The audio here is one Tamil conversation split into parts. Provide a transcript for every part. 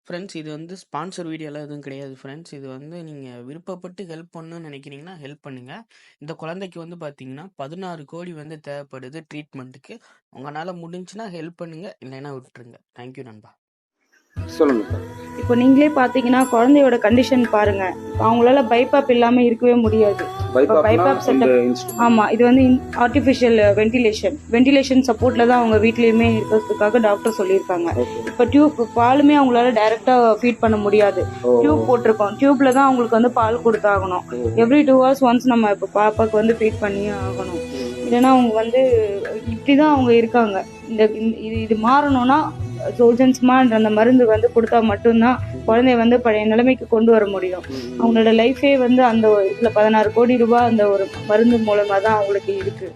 ஃப்ரெண்ட்ஸ் இது வந்து ஸ்பான்சர் வீடியோலாம் எதுவும் கிடையாது ஃப்ரெண்ட்ஸ். இது வந்து நீங்கள் விருப்பப்பட்டு ஹெல்ப் பண்ணணும்னு நினைக்கிறீங்கன்னா ஹெல்ப் பண்ணுங்கள். இந்த குழந்தைக்கு வந்து பார்த்தீங்கன்னா 16 கோடி வந்து தேவைப்படுது ட்ரீட்மெண்ட்டுக்கு. உங்களால் முடிஞ்சுன்னா ஹெல்ப் பண்ணுங்கள், இல்லைன்னா விட்டுருங்க. தேங்க்யூ நண்பா. சொல்லுங்க சார். இப்போ நீங்களே பார்த்தீங்கன்னா குழந்தையோட கண்டிஷன் பாருங்க. அவங்களால பைபாப் இல்லாம இருக்கவே முடியாது. பைபாப் செட்டப் ஆமா, இது வந்து ஆர்டிஃபிஷியல் வென்டிலேஷன் சப்போர்ட்ல தான் அவங்க வீட்லயுமே இருக்கிறதுக்காக டாக்டர் சொல்லியிருக்காங்க. இப்போ டியூப் பாலுமே அவங்களால டைரக்டா ஃபீட் பண்ண முடியாது. டியூப் போட்டிருக்கோம். டியூப்ல தான் அவங்களுக்கு வந்து பால் கொடுத்தாகணும். எவ்ரி 2 hours ஒன்ஸ் நம்ம இப்போ பாப்பாக்கு வந்து ஃபீட் பண்ணியே ஆகணும். இல்லைன்னா அவங்க வந்து இப்படிதான் அவங்க இருக்காங்க. இது மாறணும்னா சோல்ஜன்ஸ்மான்ற அந்த மருந்து வந்து கொடுத்தா மட்டும்தான் குழந்தைய வந்து பழைய நிலைமைக்கு கொண்டு வர முடியும். அவங்களோட லைஃபே வந்து அந்த இதுல 16 கோடி ரூபாய் அந்த ஒரு மருந்து மூலமா தான் அவங்களுக்கு இருக்கு.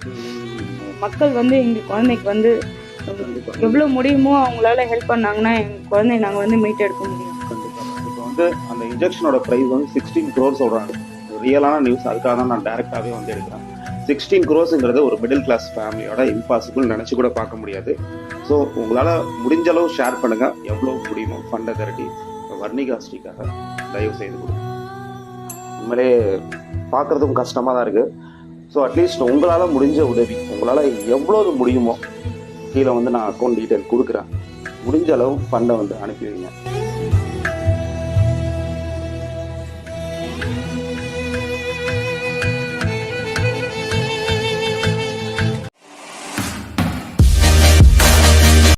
மக்கள் வந்து எங்க குழந்தைக்கு வந்து எவ்வளவு முடியுமோ அவங்களால ஹெல்ப் பண்ணாங்கன்னா எங்க குழந்தைய நாங்க வந்து மீட் எடுக்க முடியும். இப்போ வந்து அந்த இன்ஜெக்ஷனோட ப்ரைஸ் வந்து 16 crore சொல்றாங்க. ரியலான நியூஸ். அதுக்காக தான் நான் டைரக்டாகவே வந்து எடுக்கிறேன். 16 crore ஒரு மிடில் கிளாஸ் ஃபேமிலியோட இம்பாசிபிள் நினச்சி கூட பார்க்க முடியாது. ஸோ உங்களால் முடிஞ்ச அளவு ஷேர் பண்ணுங்கள். எவ்வளோ முடியுமோ ஃபண்டை திரட்டி வர்ணிகாஸ்ரீக்காக தயவு செய்து கொடுங்க. உண்மையிலே பார்க்குறதுக்கும் கஷ்டமாக தான் இருக்குது. ஸோ அட்லீஸ்ட் உங்களால் முடிஞ்ச உதவி, உங்களால் எவ்வளோ முடியுமோ கீழே வந்து நான் அக்கௌண்ட் டீட்டெயில் கொடுக்குறேன். முடிஞ்ச அளவு ஃபண்டை வந்து அனுப்பி வைங்க.